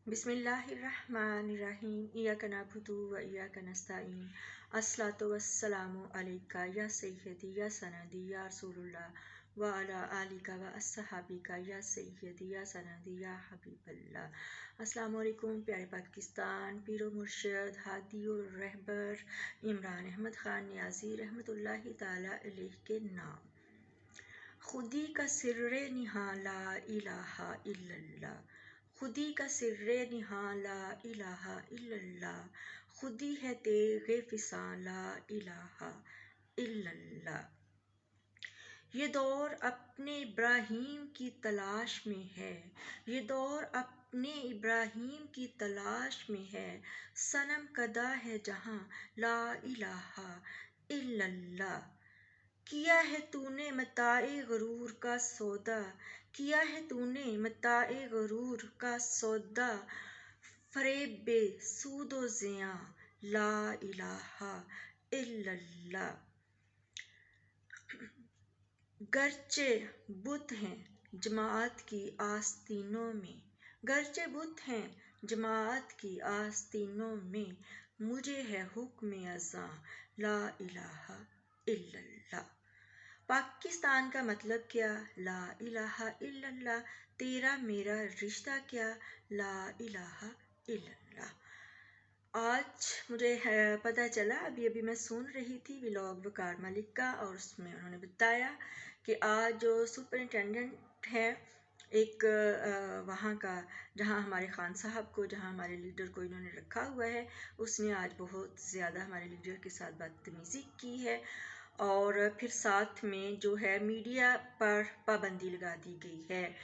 बिस्मिल्लाहिर्रहमानिर्रहीम इय्याका नअबुदु व इय्याका नस्तईन अस्सलातु वस्सलामु अलैका या सय्यदी या सनदी या रसूलुल्लाह व अला आलिका व अस्सहाबिका या सय्यदी या सनदी या हबीबल्लाह। अस्सलामु अलैकुम प्यारे पाकिस्तान, पीरो मुर्शिद हादी और रहबर इमरान अहमद खान नियाज़ी रहमतुल्लाहि ताला अलैह के नाम। खुदी का सिर्रे निहा ला इलाहा इल्लल्लाह, खुदी का सिर्रे निहा ला इलाहा इल्लल्लाह, खुदी है तेग़े फ़िसां ला इलाहा इल्लल्लाह। ये दौर अपने इब्राहीम की तलाश में है, ये दौर अपने इब्राहीम की तलाश में है, सनम कदा है जहाँ ला इलाहा इल्लल्लाह। किया है तूने मताए गरूर का सौदा, किया है तूने मताए गरूर का सौदा, फरेब बे सूदो ज़िया ला इलाहा इल्लल्लाह। गरचे बुत हैं जमात की आस्तीनों में, गरचे बुत हैं जमात की आस्तीनों में, मुझे है हुक्म अज़ां ला इलाहा इल्लल्लाह। पाकिस्तान का मतलब क्या? ला इलाहा इल्लल्लाह। तेरा मेरा रिश्ता क्या? ला इलाहा इल्लल्लाह। आज मुझे पता चला, अभी मैं सुन रही थी व्लॉग वकार मलिक का, और उसमें उन्होंने बताया कि आज जो सुपरिटेंडेंट है एक वहाँ का, जहाँ हमारे खान साहब को, जहाँ हमारे लीडर को इन्होंने रखा हुआ है, उसने आज बहुत ज़्यादा हमारे लीडर के साथ बदतमीज़ी की है। और फिर साथ में जो है मीडिया पर पाबंदी लगा दी गई है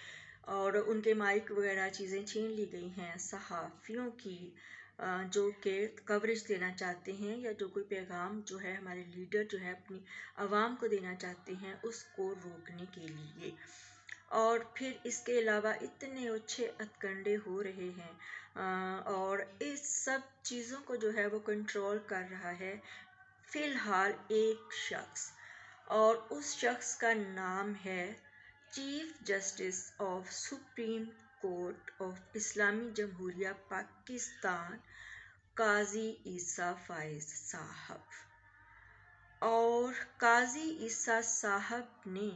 और उनके माइक वगैरह चीज़ें छीन ली गई हैं। सहाफ़ियों की जो कि कवरेज देना चाहते हैं या जो कोई पैगाम जो है हमारे लीडर जो है अपनी आवाम को देना चाहते हैं, उसको रोकने के लिए। और फिर इसके अलावा इतने अच्छे हथकंडे हो रहे हैं और इस सब चीज़ों को जो है वो कंट्रोल कर रहा है फ़िलहाल एक शख्स, और उस शख्स का नाम है chief justice of supreme court of इस्लामी जमहूरिया पाकिस्तान, काजी ईसा फ़ाइज़ साहब। और काजी ईसा साहब ने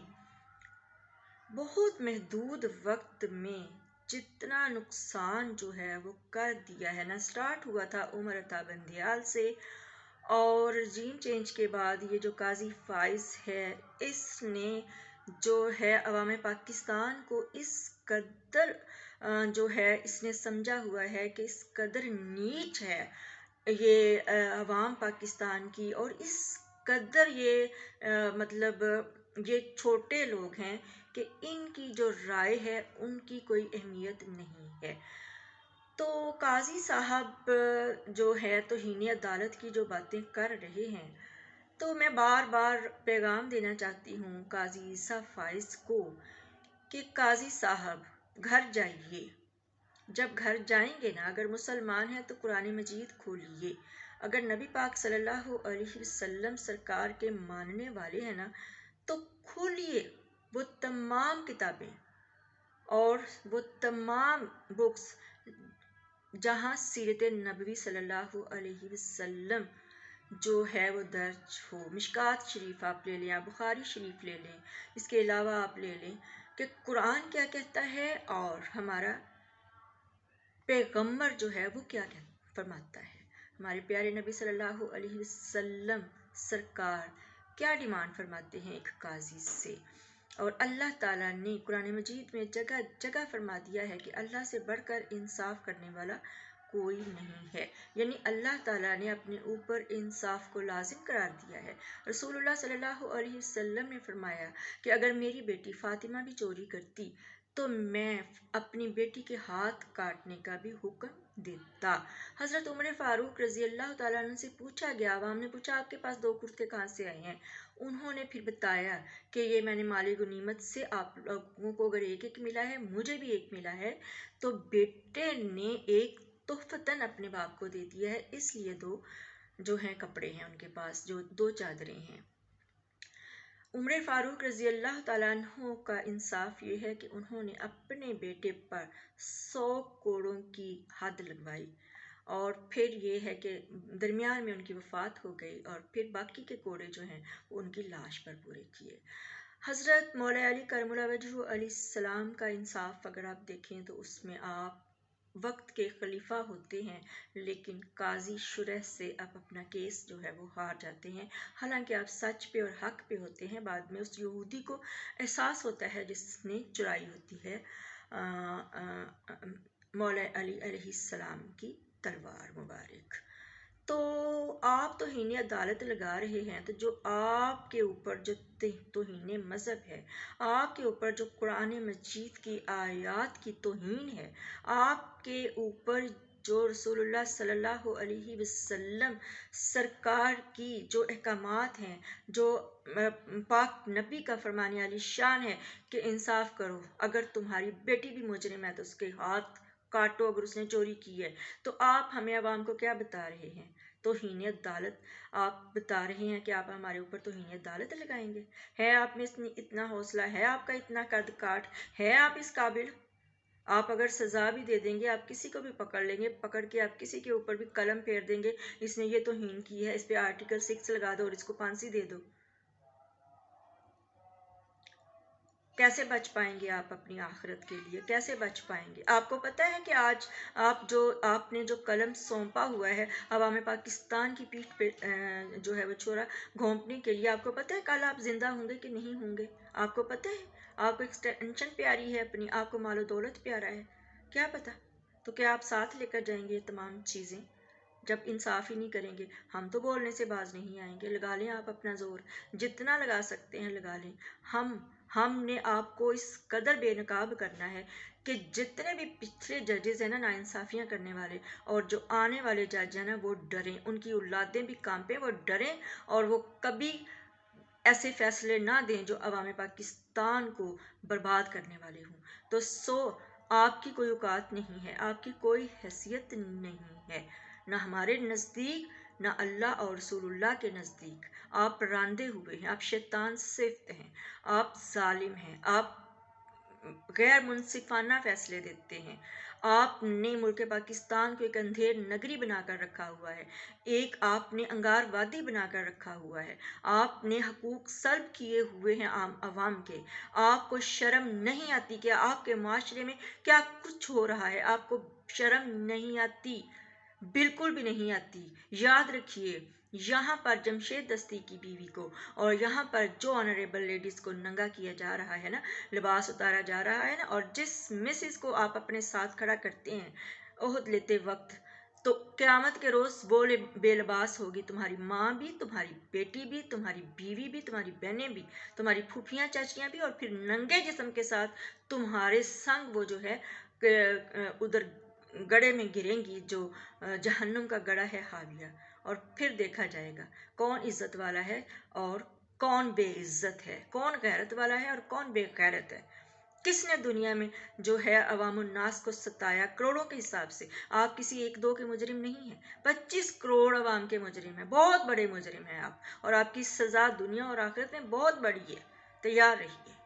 बहुत महदूद वक्त में जितना नुकसान जो है वो कर दिया है ना। स्टार्ट हुआ था उमर अता बंदयाल से, और रजीम चेंज के बाद ये जो काजी फ़ाइज़ है, इसने जो है अवाम पाकिस्तान को इस कदर जो है इसने समझा हुआ है कि इस कदर नीच है ये अवाम पाकिस्तान की, और इस कदर ये मतलब ये छोटे लोग हैं कि इनकी जो राय है उनकी कोई अहमियत नहीं है। तो काजी साहब जो है तौहीन अदालत की जो बातें कर रहे हैं, तो मैं बार बार पैगाम देना चाहती हूँ काजी ईसा फ़ाइज़ को कि काजी साहब घर जाइए। जब घर जाएंगे ना, अगर मुसलमान हैं तो कुरान मजीद खोलिए, अगर नबी पाक सल्लल्लाहु अलैहि वसल्लम सरकार के मानने वाले हैं ना, तो खोलिए वो तमाम किताबें और वो तमाम बुक्स जहाँ सीरत नबवी सल्लल्लाहु अलैहि वसल्लम जो है वो दर्ज हो। मिशकात शरीफ आप ले लें, आप बुखारी शरीफ ले लें, इसके अलावा आप ले लें कि कुरान क्या कहता है और हमारा पैगम्बर जो है वो क्या फरमाता है। हमारे प्यारे नबी सल्लल्लाहु अलैहि वसल्लम सरकार क्या डिमांड फरमाते हैं एक काजी से। और अल्लाह ताला ने कुरान मजीद में जगह जगह फरमा दिया है कि अल्लाह से बढ़कर इंसाफ करने वाला कोई नहीं है, यानी अल्लाह ताला ने अपने ऊपर इंसाफ को लाजिम करार दिया है। रसूलुल्लाह सल्लल्लाहु अलैहि वसल्लम ने फरमाया कि अगर मेरी बेटी फ़ातिमा भी चोरी करती तो मैं अपनी बेटी के हाथ काटने का भी हुक्म देता। हज़रत उमर फ़ारूक रज़ी अल्लाह ताला अन्हु से पूछा गया, आवाम ने पूछा आपके पास 2 कुर्ते कहाँ से आए हैं? उन्होंने फिर बताया कि ये मैंने माले गनीमत से आप लोगों को अगर एक एक मिला है, मुझे भी एक मिला है, तो बेटे ने एक तोहफ़तन अपने बाप को दे दिया है, इसलिए 2 जो हैं कपड़े हैं उनके पास, जो 2 चादरें हैं। उमर फारूक रज़ी अल्लाह ताला अन्हु का इंसाफ ये है कि उन्होंने अपने बेटे पर 100 कोड़ों की हद लगवाई और फिर ये है कि दरमियान में उनकी वफ़ात हो गई और फिर बाकी के कोड़े जो हैं वो उनकी लाश पर पूरे किए। हज़रत मौला अली करमुल्लाह वजहू अलैहिस्सलाम का इंसाफ अगर आप देखें तो उसमें आप वक्त के खलीफा होते हैं, लेकिन काजी शुरह से आप अपना केस जो है वो हार जाते हैं। हालांकि आप सच पे और हक पे होते हैं। बाद में उस यहूदी को एहसास होता है जिसने चुराई होती है मौला अली अलैहिस्सलाम की तलवार मुबारक। तो आप तौहीन अदालत लगा रहे हैं, तो जो आपके ऊपर जो तौहीन मज़हब है, आपके ऊपर जो कुरान मजीद की आयात की तौहीन है, आपके ऊपर जो रसूलुल्लाह सल्लल्लाहु अलैहि वसल्लम सरकार की जो अहकामात हैं, जो पाक नबी का फरमाने वाली शान है कि इंसाफ करो, अगर तुम्हारी बेटी भी मुजरिम है तो उसके हाथ काटो अगर उसने चोरी की है। तो आप हमें आवाम को क्या बता रहे हैं? तौहीन अदालत आप बता रहे हैं कि आप हमारे ऊपर तौहीन अदालत लगाएंगे? है आप में इतना हौसला? है आपका इतना कद काट? है आप इस काबिल? आप अगर सज़ा भी दे देंगे, आप किसी को भी पकड़ लेंगे, पकड़ के आप किसी के ऊपर भी कलम फेर देंगे, इसने ये तौहीन की है, इस पे आर्टिकल 6 लगा दो और इसको फांसी दे दो। कैसे बच पाएंगे आप अपनी आखिरत के लिए? कैसे बच पाएंगे? आपको पता है कि आज आपने जो कलम सौंपा हुआ है अवाम पाकिस्तान की पीठ पे जो है वो छोरा घोंपने के लिए, आपको पता है कल आप जिंदा होंगे कि नहीं होंगे? आपको पता है? आपको एक टेंशन प्यारी है अपनी, आपको मालो दौलत प्यारा है, क्या पता? तो क्या आप साथ लेकर जाएंगे ये तमाम चीज़ें? जब इंसाफ ही नहीं करेंगे। हम तो बोलने से बाज नहीं आएंगे। लगा लें आप अपना जोर, जितना लगा सकते हैं लगा लें। हमने आपको इस कदर बेनकाब करना है कि जितने भी पिछले जजेस हैं ना नाइंसाफियाँ करने वाले, और जो आने वाले जज हैं ना वो डरें, उनकी औलादें भी कांपें, वो डरें और वो कभी ऐसे फैसले ना दें जो अवाम पाकिस्तान को बर्बाद करने वाले हों। तो आपकी कोई औकात नहीं है, आपकी कोई हैसियत नहीं है, ना हमारे नज़दीक, ना अल्लाह और रसूलुल्लाह के नज़दीक। आप रांदे हुए हैं, आप शैतान सिफ्त हैं, आप जालिम हैं, आप गैर मुनसिफाना फैसले देते हैं। आपने मुल्क पाकिस्तान को एक अंधेर नगरी बनाकर रखा हुआ है, एक आपने अंगारवादी बनाकर रखा हुआ है, आपने हकूक सल्ब किए हुए हैं आम अवाम के। आपको शर्म नहीं आती कि आपके माशरे में क्या कुछ हो रहा है? आपको शर्म नहीं आती, बिल्कुल भी नहीं आती। याद रखिए, यहाँ पर जमशेद दस्ती की बीवी को और यहाँ पर जो ऑनरेबल लेडीज़ को नंगा किया जा रहा है ना, लिबास उतारा जा रहा है ना, और जिस मिसेस को आप अपने साथ खड़ा करते हैं ओहद लेते वक्त, तो क़यामत के रोज़ वो बेलबास होगी तुम्हारी माँ भी, तुम्हारी बेटी भी, तुम्हारी बीवी भी, तुम्हारी बहनें भी, तुम्हारी फूफियाँ चाचियाँ भी, और फिर नंगे जिस्म के साथ तुम्हारे संग वो जो है उधर गड़े में गिरेंगी, जो जहन्नुम का गड़ा है हाविया। और फिर देखा जाएगा कौन इज्जत वाला है और कौन बेइज्जत है, कौन गैरत वाला है और कौन बेगैरत है। किसने दुनिया में जो है अवामुन्नास को सताया करोड़ों के हिसाब से? आप किसी एक दो के मुजरिम नहीं हैं, 25 करोड़ अवाम के मुजरिम हैं, बहुत बड़े मुजरिम हैं आप, और आपकी सज़ा दुनिया और आखिरत में बहुत बड़ी है। तैयार रहिए।